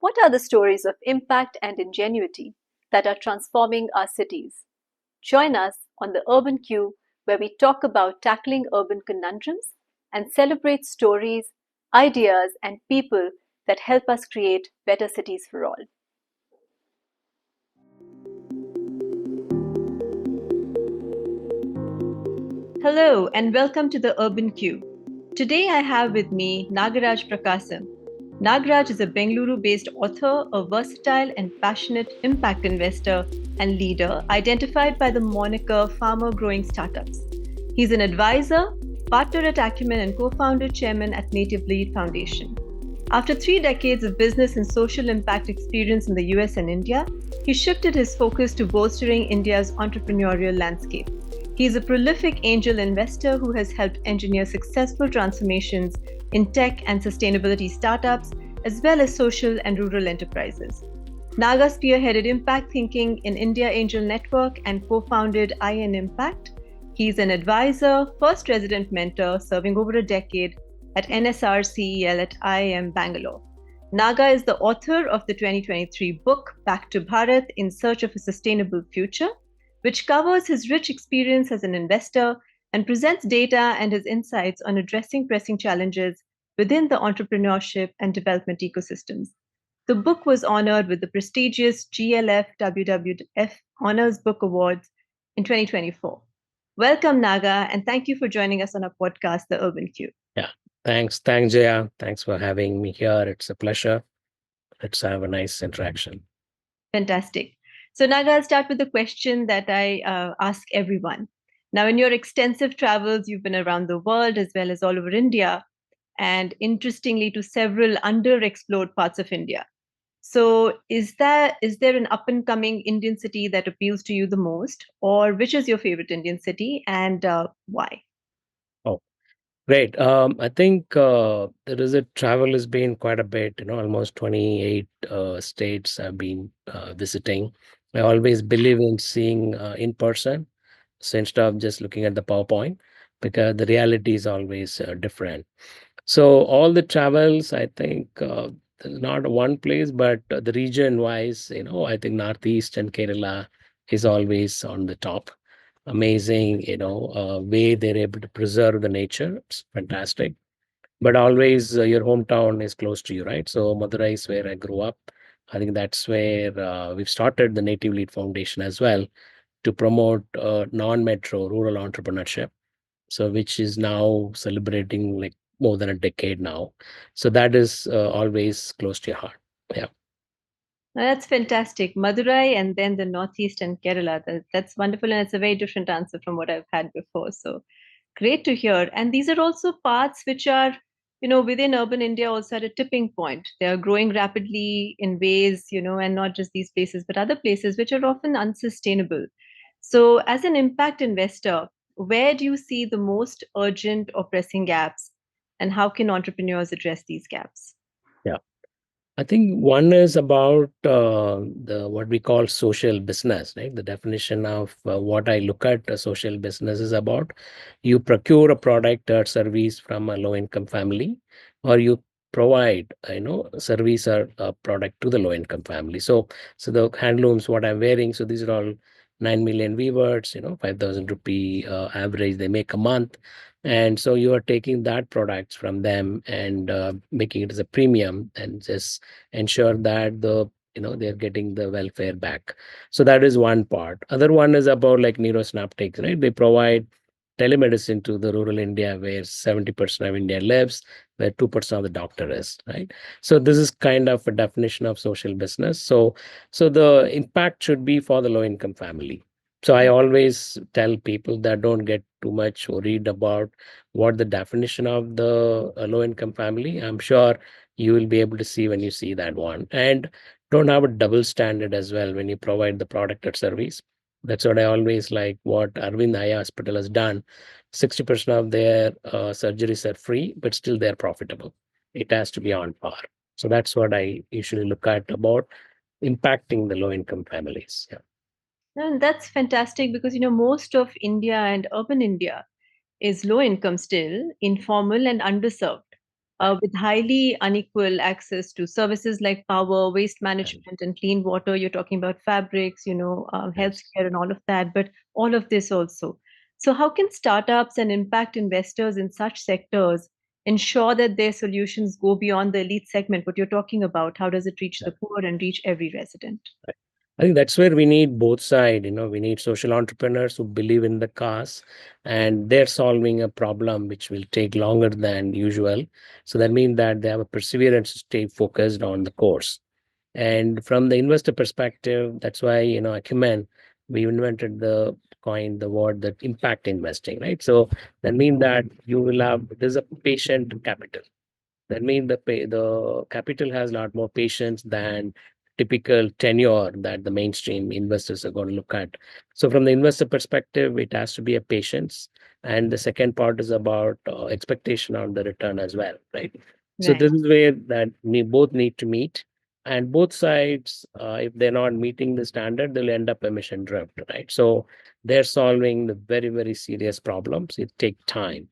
What are the stories of impact and ingenuity that are transforming our cities? Join us on the Urban Q, where we talk about tackling urban conundrums and celebrate stories, ideas, and people that help us create better cities for all. Hello, and welcome to the Urban Q. Today I have with me Nagaraja Prakasam. Nagaraj is a Bengaluru-based author, a versatile and passionate impact investor and leader identified by the moniker Farmer Growing Startups. He's an advisor, partner at Acumen and co-founder chairman at Nativelead Foundation. After 3 decades of business and social impact experience in the US and India, he shifted his focus to bolstering India's entrepreneurial landscape. He is a prolific angel investor who has helped engineer successful transformations in tech and sustainability startups, as well as social and rural enterprises. Naga spearheaded impact thinking in India Angel Network and co-founded IN Impact. He's an advisor, first resident mentor, serving over a decade at NSR CEL at IIM Bangalore. Naga is the author of the 2023 book Back to Bharat in Search of a Sustainable Future, which covers his rich experience as an investor and presents data and his insights on addressing pressing challenges within the entrepreneurship and development ecosystems. The book was honored with the prestigious GLF WWF Honors Book Awards in 2024. Welcome, Naga, and thank you for joining us on our podcast, The Urban Q. Yeah, thanks, Jaya. Thanks for having me here. It's a pleasure. Let's have a nice interaction. Fantastic. So, Naga, I'll start with the question that I ask everyone. Now, in your extensive travels, you've been around the world as well as all over India, and interestingly, to several underexplored parts of India. So, is there an up and coming Indian city that appeals to you the most, or which is your favorite Indian city, and why? Oh, great. I think there is a travel has been quite a bit. Almost 28 states I've been visiting. I always believe in seeing in person, so instead of just looking at the PowerPoint, because the reality is always different. So all the travels, I think, there's not one place, but the region wise, I think Northeast and Kerala is always on the top. Amazing, way they're able to preserve the nature. It's fantastic. But always your hometown is close to you, right? So Madurai is where I grew up. I think that's where we've started the Nativelead Foundation as well to promote non-metro rural entrepreneurship, so which is now celebrating like more than a decade now. So that is always close to your heart. Yeah. That's fantastic. Madurai and then the Northeast and Kerala. That's wonderful. And it's a very different answer from what I've had before. So great to hear. And these are also parts which are, within urban India also at a tipping point. They are growing rapidly in ways, and not just these places, but other places which are often unsustainable. So, as an impact investor, where do you see the most urgent or pressing gaps? And how can entrepreneurs address these gaps? Yeah. I think one is about the what we call social business, right? The definition of what I look at a social business is about you procure a product or service from a low income family, or you provide, service or a product to the low income family. So the handlooms, what I'm wearing, so these are all 9 million viewers, 5,000 rupee average they make a month. And so you are taking that products from them and making it as a premium and just ensure that they're getting the welfare back. So that is one part. Other one is about like neurosynaptics, right? They provide telemedicine to the rural India where 70% of India lives, where 2% of the doctor is, right? So this is kind of a definition of social business. So the impact should be for the low income family. So I always tell people that don't get too much worried about what the definition of the low income family. I'm sure you will be able to see when you see that one. And don't have a double standard as well when you provide the product or service. That's what I always like what Arvind Eye Hospital has done. 60% of their surgeries are free, but still they're profitable. It has to be on par. So that's what I usually look at about impacting the low income families. Yeah. And that's fantastic because most of India and urban India is low income still, informal and underserved. right, with highly unequal access to services like power, waste right, management, and clean water. You're talking about fabrics, yes. healthcare, and all of that, but all of this also. So, how can startups and impact investors in such sectors ensure that their solutions go beyond the elite segment? What you're talking about, how does it reach the poor and reach every resident? Right. I think that's where we need both sides. We need social entrepreneurs who believe in the cause and they're solving a problem which will take longer than usual. So that means that they have a perseverance to stay focused on the course. And from the investor perspective, that's why, Acumen, we invented the word that impact investing, right? So that means that you will have, there's a patient capital. That means the capital has a lot more patience than typical tenure that the mainstream investors are going to look at. So from the investor perspective, it has to be a patience. And the second part is about expectation on the return as well, right? So Right. this is where that we both need to meet. And both sides, if they're not meeting the standard, they'll end up emission drift, right? So they're solving the very, very serious problems. It takes time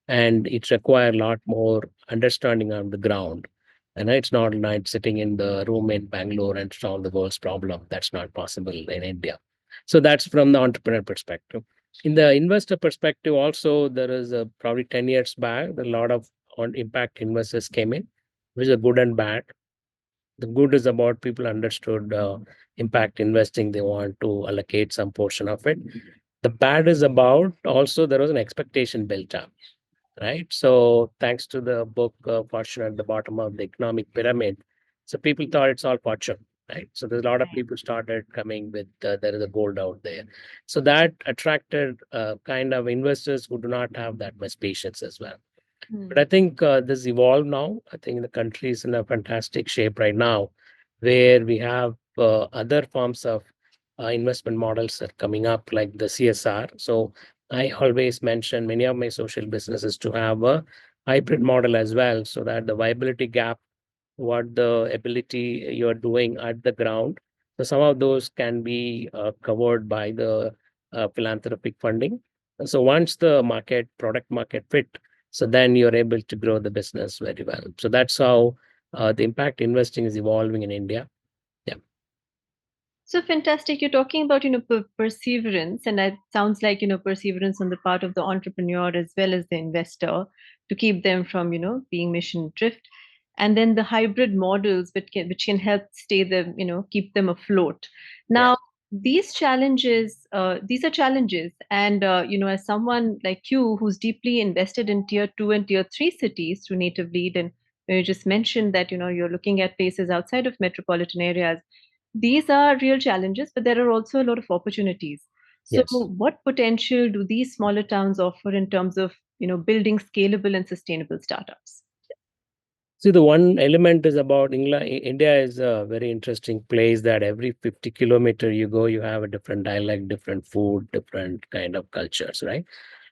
and it requires a lot more understanding on the ground. And it's not like sitting in the room in Bangalore and solve the world's problem. That's not possible in India. So that's from the entrepreneur perspective. In the investor perspective, also there is a probably 10 years back, a lot of on impact investors came in, which is a good and bad. The good is about people understood impact investing. They want to allocate some portion of it. The bad is about also there was an expectation built up, right? So thanks to the book Fortune at the Bottom of the Economic Pyramid, so people thought it's all fortune, right? So there's a lot of people started coming with there is a gold out there. So that attracted kind of investors who do not have that much patience as well. But I Hmm. think this evolved now. I think the country is in a fantastic shape right now, where we have other forms of investment models are coming up, like the CSR. So I always mention many of my social businesses to have a hybrid model as well, so that the viability gap, what the ability you're doing at the ground. So some of those can be covered by the philanthropic funding. So once the product market fit, so then you're able to grow the business very well. So that's how the impact investing is evolving in India. Yeah. So fantastic. You're talking about, perseverance, and it sounds like, perseverance on the part of the entrepreneur as well as the investor to keep them from, being mission drift. And then the hybrid models which can help stay them, keep them afloat. Yeah. Now, these are challenges. And, as someone like you who's deeply invested in tier two and tier three cities through Nativelead, and you just mentioned that, you're looking at places outside of metropolitan areas, these are real challenges, but there are also a lot of opportunities. So, Yes. what potential do these smaller towns offer in terms of, building scalable and sustainable startups? See, the one element is about England. India is a very interesting place that every 50 kilometer you go, you have a different dialect, different food, different kind of cultures, right?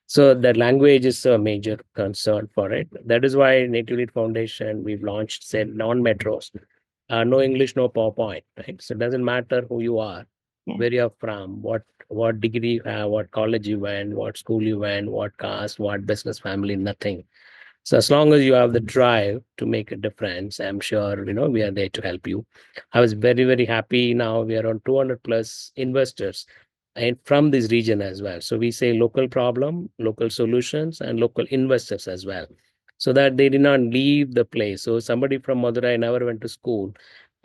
So the language is a major concern for it. That is why Nativelead Foundation, we've launched, say, non-metros, no English, no PowerPoint, right? So it doesn't matter who you are, Yeah. where you're from, what degree you have, what college you went, what school you went, what caste, what business family, nothing. So as long as you have the drive to make a difference, I'm sure we are there to help you. I was very, very happy. Now we are on 200 plus investors and from this region as well. So we say local problem, local solutions, and local investors as well. So that they did not leave the place. So somebody from Madurai never went to school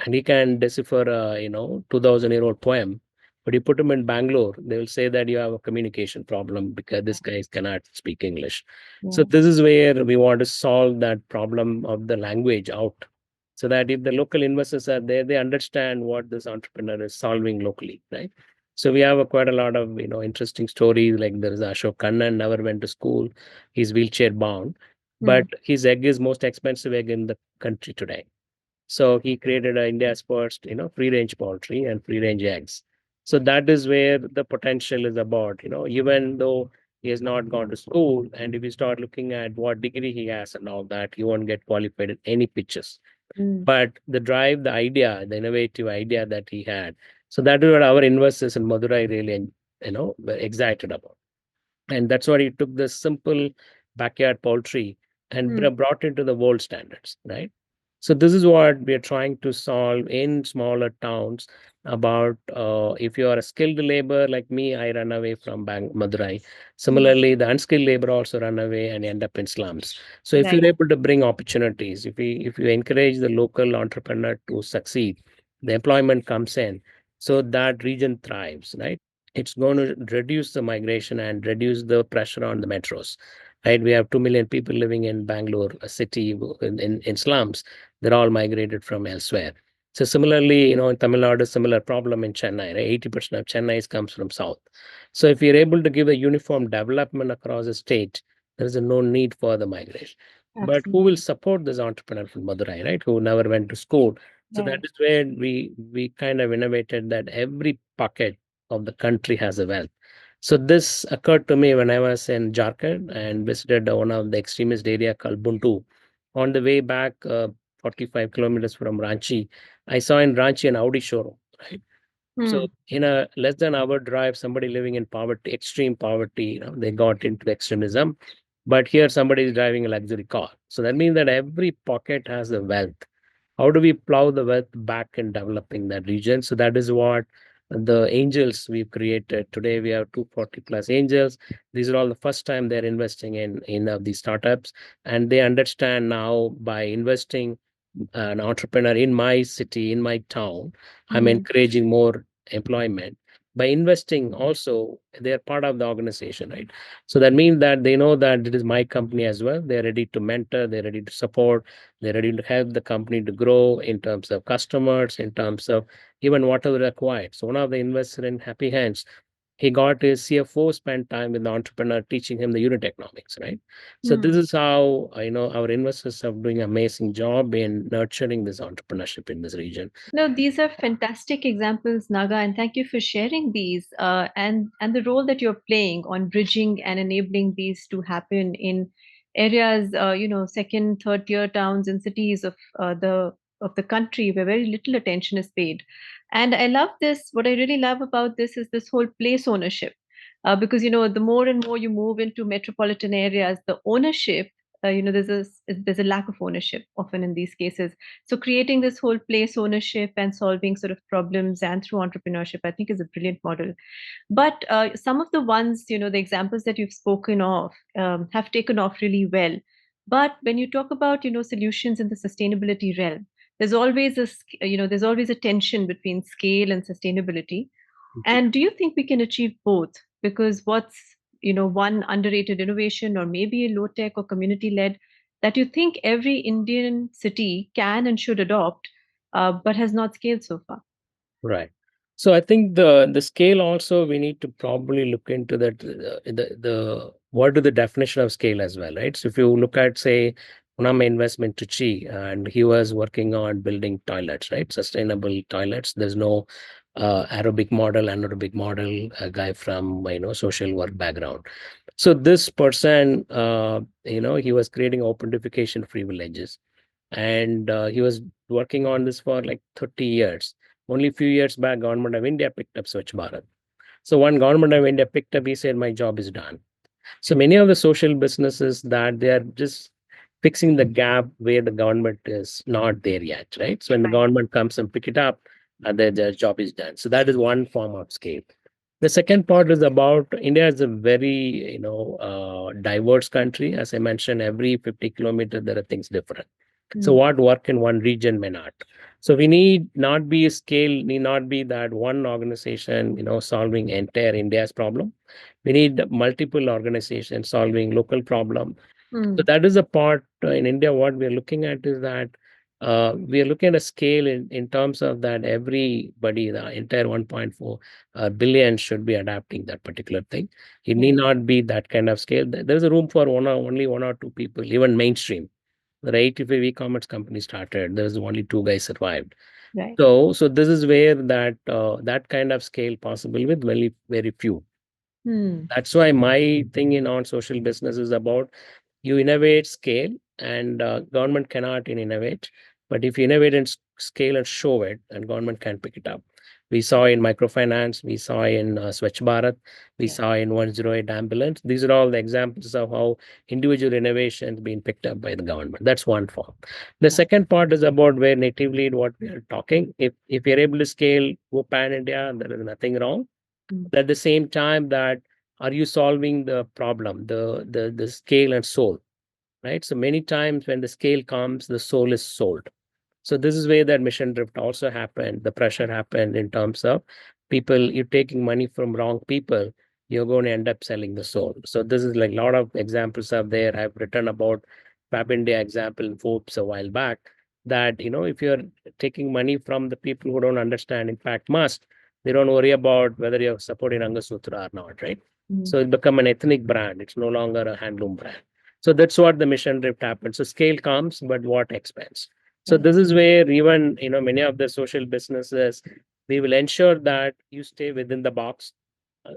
and he can decipher a 2000-year-old poem. But you put him in Bangalore, they will say that you have a communication problem because this guy cannot speak English. So Yeah. this is where we want to solve that problem of the language out. So that if the local investors are there, they understand what this entrepreneur is solving locally, right? So we have quite a lot of interesting stories. Like there is Ashok Kannan, never went to school. He's wheelchair bound, Hmm. but his egg is most expensive egg in the country today. So he created India's first, free range poultry and free range eggs. So that is where the potential is about, even though he has not gone to school, and if you start looking at what degree he has and all that, he won't get qualified in any pitches. Mm. But the drive, the idea, the innovative idea that he had. So that is what our investors in Madurai really, were excited about. And that's why he took this simple backyard poultry and Hmm. brought it to the world standards, right? So this is what we are trying to solve in smaller towns about if you are a skilled labor like me, I run away from Madurai. Hmm. Similarly, the unskilled labor also run away and end up in slums. So if you're Right. able to bring opportunities, if you encourage the local entrepreneur to succeed, the employment comes in, so that region thrives, right? It's going to reduce the migration and reduce the pressure on the metros, right? We have 2 million people living in Bangalore, a city in slums. They're all migrated from elsewhere. So similarly, in Tamil Nadu, similar problem in Chennai, right? 80% of Chennai comes from south. So if you're able to give a uniform development across the state, there is no need for the migration. But who will Absolutely. support this entrepreneur from Madurai, right? Who never went to school. So that Right. is where we kind of innovated that every pocket of the country has a wealth. So this occurred to me when I was in Jharkhand and visited one of the extremist area called Buntu. On the way back, 45 kilometers from Ranchi, I saw in Ranchi an Audi showroom. Right? So Hmm. in a less than hour drive, somebody living in poverty, extreme poverty, they got into extremism. But here somebody is driving a luxury car. So that means that every pocket has the wealth. How do we plow the wealth back in developing that region? So that is what the angels we've created. Today we have 240 plus angels. These are all the first time they're investing in these startups, and they understand now by investing an entrepreneur in my city, in my town, I'm Hmm. encouraging more employment. By investing also, they're part of the organization, right? So that means that they know that it is my company as well. They're ready to mentor, they're ready to support, they're ready to help the company to grow in terms of customers, in terms of even whatever required. So one of the investor in Happy Hands, he got his CFO spent time with the entrepreneur teaching him the unit economics, right? So Hmm. this is how our investors are doing an amazing job in nurturing this entrepreneurship in this region. No, these are fantastic examples, Naga, and thank you for sharing these and the role that you're playing on bridging and enabling these to happen in areas, second, third tier towns and cities of the country where very little attention is paid. And I love this. What I really love about this is this whole place ownership, because the more and more you move into metropolitan areas, the ownership, there's a lack of ownership often in these cases. So creating this whole place ownership and solving sort of problems and through entrepreneurship, I think is a brilliant model. But some of the ones, the examples that you've spoken of have taken off really well. But when you talk about, solutions in the sustainability realm, there's always a tension between scale and sustainability. And do you think we can achieve both? Because what's, one underrated innovation or maybe a low tech or community led that you think every Indian city can and should adopt, but has not scaled so far? Right. So I think the scale also we need to probably look into that the what is the definition of scale as well, right? So if you look at say one of my investment to Chi and he was working on building toilets, right? Sustainable toilets. There's no aerobic model, anaerobic model, a guy from social work background. So this person, he was creating opentification free villages, and he was working on this for like 30 years. Only a few years back, Government of India picked up Swachh Bharat. So when Government of India picked up, he said, "My job is done." So many of the social businesses that they are just fixing the gap where the government is not there yet, right? So when the Right. government comes and pick it up, their job is done. So that is one form of scale. The second part is about India is a very diverse country. As I mentioned, every 50 kilometers there are things different. So Hmm. what work in one region may not. So we need not be a scale, need not be that one organization, solving entire India's problem. We need multiple organizations solving local problem. So Hmm. that is the part in India. What we are looking at is that we are looking at a scale in terms of that everybody, the entire 1.4 billion should be adapting that particular thing. It need Right. not be that kind of scale. There is a room for only one or two people, even mainstream. The 85 e-commerce company started. There was only two guys survived. Right. So this is where that kind of scale possible with very very few. Hmm. That's why my thing in on social business is about you innovate scale, and government cannot innovate. But if you innovate in scale and show it, and government can pick it up. We saw in microfinance, we saw in Swachh Bharat, we Yeah. saw in 108 ambulance. These are all the examples of how individual innovations being picked up by the government. That's one form. The Yeah. second part is about where natively what we are talking. If you're able to scale, go pan India, there is nothing wrong. Mm. But at the same time, that are you solving the problem, the scale and soul, right? So many times when the scale comes, the soul is sold. So this is where that mission drift also happened. The pressure happened in terms of people, you're taking money from wrong people, you're going to end up selling the soul. So this is like a lot of examples are there. I've written about Fab India example in Forbes a while back, that if you're taking money from the people who don't understand, in fact must, they don't worry about whether you're supporting Angasutra or not, right? Mm. So it become an ethnic brand. It's no longer a handloom brand. So that's what the mission drift happened. So scale comes, but what expense? So Right. this is where even many of the social businesses, we will ensure that you stay within the box.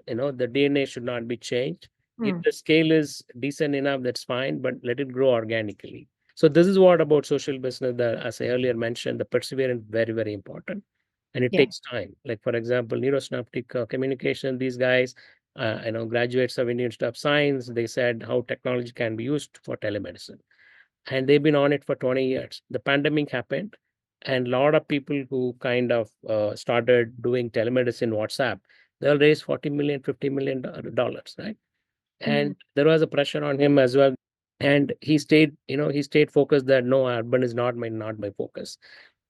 The DNA should not be changed. If Mm. the scale is decent enough, that's fine, but let it grow organically. So this is what about social business that, as I earlier mentioned, the perseverance very, very important, and it Yeah. takes time. Like for example, neurosynaptic communication. These guys, graduates of Indian Institute of Science, they said how technology can be used for telemedicine, and they've been on it for 20 years. The pandemic happened, and a lot of people who kind of started doing telemedicine WhatsApp, they'll raise 40 million, $50 million, right? Mm. And there was a pressure on him as well. And he stayed focused that no, urban is not my focus.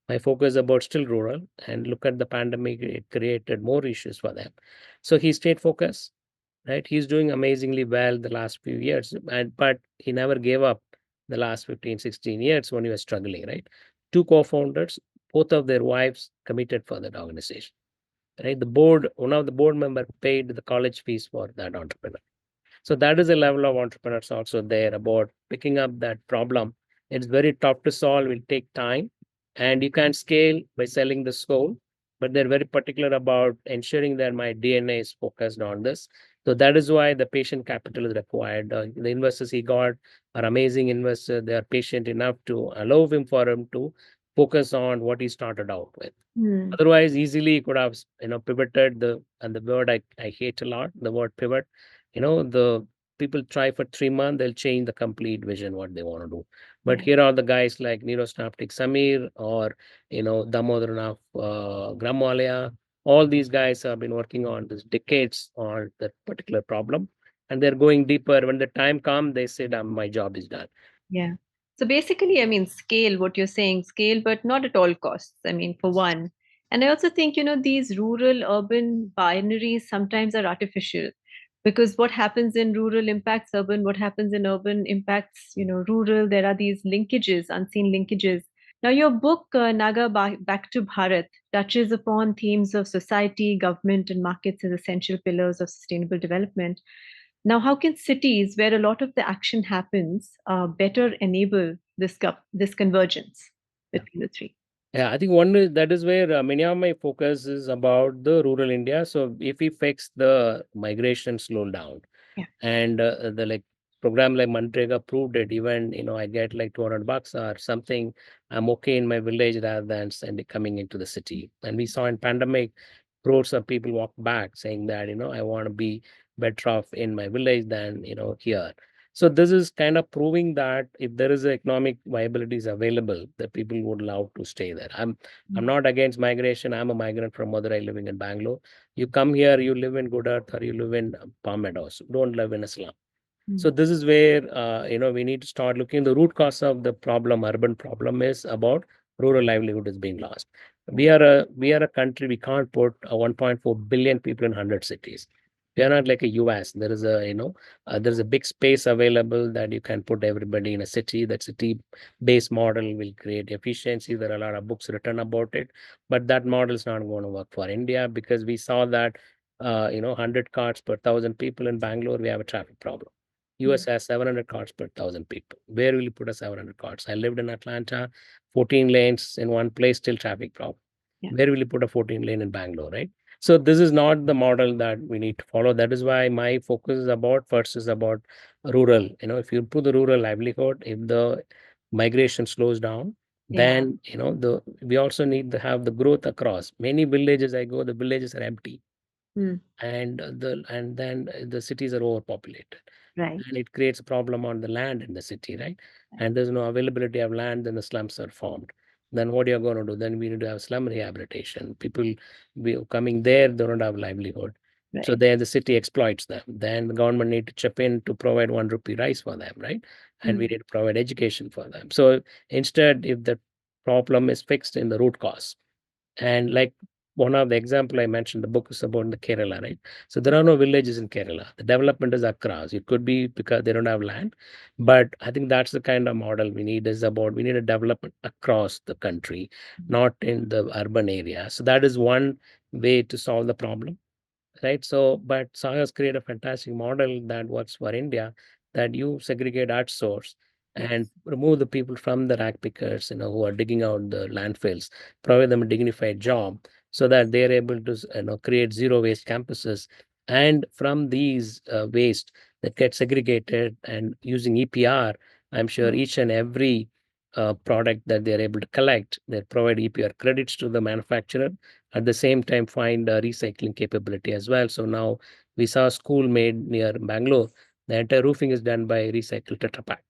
My focus is about still rural. And look at the pandemic, it created more issues for them. So he stayed focused, right? He's doing amazingly well the last few years, but he never gave up the last 15, 16 years when he was struggling, right? Two co-founders, both of their wives committed for that organization, right? One of the board member paid the college fees for that entrepreneur. So that is a level of entrepreneurs also there about picking up that problem. It's very tough to solve, it will take time, and you can scale by selling the soul, but they're very particular about ensuring that my DNA is focused on this. So that is why the patient capital is required. The investors he got are amazing investors. They are patient enough to allow him to focus on what he started out with. Mm. Otherwise, easily he could have, pivoted the word I hate a lot, the word pivot. The people try for 3 months, they'll change the complete vision, what they want to do. But Yeah. here are the guys like Neurosynaptic Samir or, Damodaran of Gramwalaya. All these guys have been working on this decades on that particular problem. And they're going deeper. When the time comes, they said, my job is done. Yeah. So basically, I mean, scale, what you're saying, scale, but not at all costs. I mean, for one. And I also think, these rural urban binaries sometimes are artificial because what happens in rural impacts urban, what happens in urban impacts, rural. There are these linkages, unseen linkages. Now, your book, Back to Bharat, touches upon themes of society, government, and markets as essential pillars of sustainable development. Now, how can cities, where a lot of the action happens, better enable this convergence between the three? Yeah, I think that is where many of my focus is about the rural India. So if we fix the migration slow down, Yeah. and the like program like Mantrega proved it, even I get like $200 or something, I'm okay in my village rather than coming into the city. And we saw in pandemic, crores of people walk back saying that I want to be better off in my village than here. So this is kind of proving that if there is economic viability is available, that people would love to stay there. I'm Mm. not against migration. I'm a migrant from Madurai living in Bangalore. You come here, you live in Good Earth or you live in Palm Meadows. Don't live in a slum. Mm. So this is where we need to start looking. The root cause of the problem, urban problem, is about rural livelihood is being lost. Yeah. We are a country. We can't put 1.4 billion people in 100 cities. We are not like a US. There is a big space available that you can put everybody in a city. That city-based model will create efficiency. There are a lot of books written about it, but that model is not going to work for India because we saw that 100 cars per thousand people in Bangalore, we have a traffic problem. Mm. US has 700 cars per thousand people. Where will you put a 700 cars? I lived in Atlanta, 14 lanes in one place, still traffic problem. Yeah. Where will you put a 14 lane in Bangalore, right? So this is not the model that we need to follow. That is why my focus is about first is about rural. If you improve the rural livelihood, if the migration slows down, Yeah. Then the we also need to have the growth across many villages. I go, the villages are empty, Mm. and then the cities are overpopulated, Right. and it creates a problem on the land in the city, right? And there's no availability of land, then the slums are formed. Then what you're going to do? Then we need to have slum rehabilitation. People coming there, they don't have livelihood, so Right. then the city exploits them. Then the government need to chip in to provide 1 rupee rice for them, right? And we Mm. need to provide education for them. So instead, if the problem is fixed in the root cause, and like one of the example I mentioned, the book is about the Kerala, right? So there are no villages in Kerala. The development is across. It could be because they don't have land, but I think that's the kind of model we need. Is about we need a development across the country, not in the urban area. So that is one way to solve the problem, right? So, but Sagas create a fantastic model that works for India, that you segregate at source and Yes. remove the people from the rag pickers, who are digging out the landfills, provide them a dignified job so that they are able to, create zero waste campuses. And from these waste that get segregated and using EPR, I'm sure each and every product that they are able to collect, they provide EPR credits to the manufacturer, at the same time find a recycling capability as well. So now we saw a school made near Bangalore. The entire roofing is done by recycled Tetra Pak,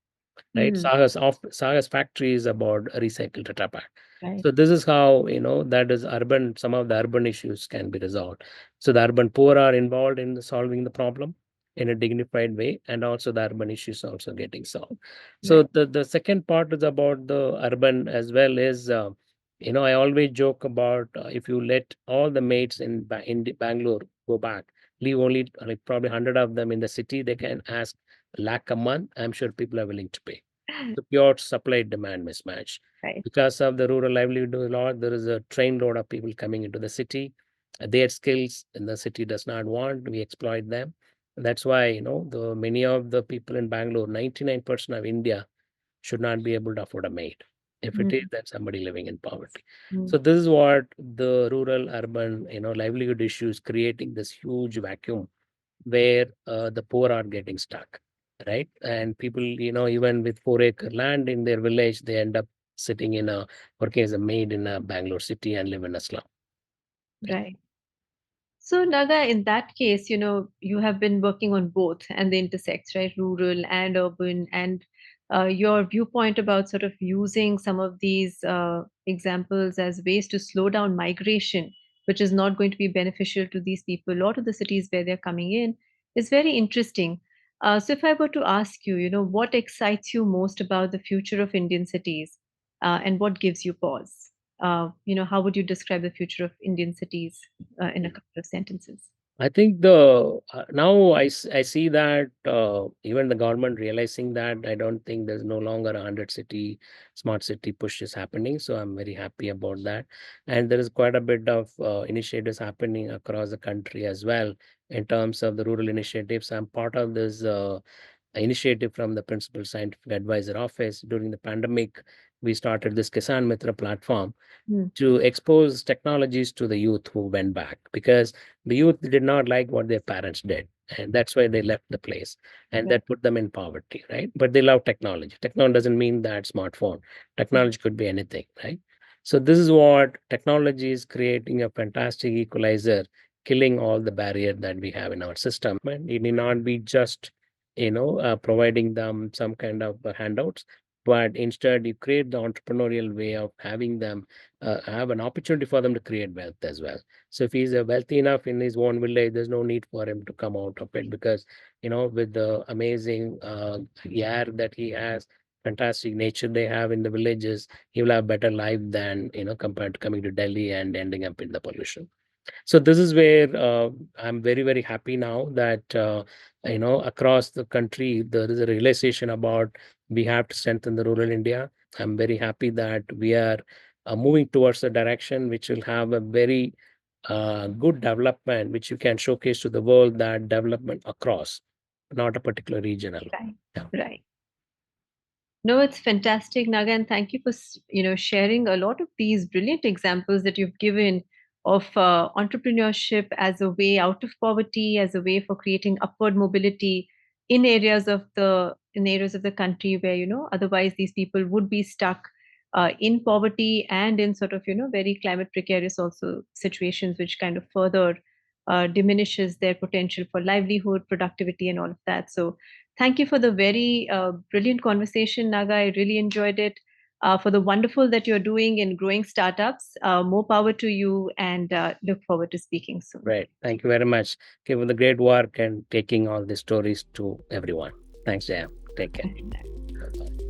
right? Mm. Saga's factory is about a recycled Tetra Pak. Right. So this is how that is urban. Some of the urban issues can be resolved. So the urban poor are involved in solving the problem in a dignified way, and also the urban issues also getting solved. So Right. the second part is about the urban as well. Is I always joke about, if you let all the mates in Bangalore go back, leave only like probably 100 of them in the city, they can ask a lakh a month. I'm sure people are willing to pay. The pure supply demand mismatch. Right. Because of the rural livelihood law, there is a trainload of people coming into the city. Their skills in the city does not want. We exploit them. That's why the many of the people in Bangalore, 99% of India should not be able to afford a maid. If it is, Mm. then somebody living in poverty. Mm. So this is what the rural urban livelihood issues creating this huge vacuum where the poor are getting stuck, right? And people, even with 4 acre land in their village, they end up sitting in a working as a maid in a Bangalore city and live in a slum. Right. So, Naga, in that case, you have been working on both and the intersects, right? Rural and urban, and your viewpoint about sort of using some of these examples as ways to slow down migration, which is not going to be beneficial to these people or to the cities where they're coming in, is very interesting. So, if I were to ask you, what excites you most about the future of Indian cities, and what gives you pause? How would you describe the future of Indian cities in a couple of sentences? I think the now I see that even the government realizing that, I don't think there's no longer a 100 city smart city push is happening. So I'm very happy about that, and there is quite a bit of initiatives happening across the country as well in terms of the rural initiatives. I'm part of this initiative from the Principal Scientific Advisor Office during the pandemic. We started this Kisan Mitra platform Mm. to expose technologies to the youth who went back, because the youth did not like what their parents did, and that's why they left the place, and Right. that put them in poverty, right? But they love technology. Technology doesn't mean that smartphone. Mm. Technology could be anything, right? So this is what technology is creating, a fantastic equalizer, killing all the barrier that we have in our system. And it need not be just providing them some kind of handouts, but instead you create the entrepreneurial way of having them have an opportunity for them to create wealth as well. So if he's wealthy enough in his own village, there's no need for him to come out of it, because with the amazing air that he has, fantastic nature they have in the villages, he will have better life than compared to coming to Delhi and ending up in the pollution. So this is where I'm very very happy now that across the country there is a realization about we have to strengthen the rural India. I'm very happy that we are moving towards a direction which will have a very good development, which you can showcase to the world, that development across, not a particular region alone. Right. Yeah. Right. No, it's fantastic, Naga, and thank you for sharing a lot of these brilliant examples that you've given of entrepreneurship as a way out of poverty, as a way for creating upward mobility in areas of the country where otherwise these people would be stuck. in poverty and in sort of, very climate precarious also situations, which kind of further diminishes their potential for livelihood, productivity, and all of that. So, thank you for the very brilliant conversation, Naga. I really enjoyed it. For the wonderful that you're doing in growing startups, more power to you, and look forward to speaking soon. Great. Thank you very much. Keep up the great work and taking all the stories to everyone. Thanks, Jaya. Take care. Thank you. Bye.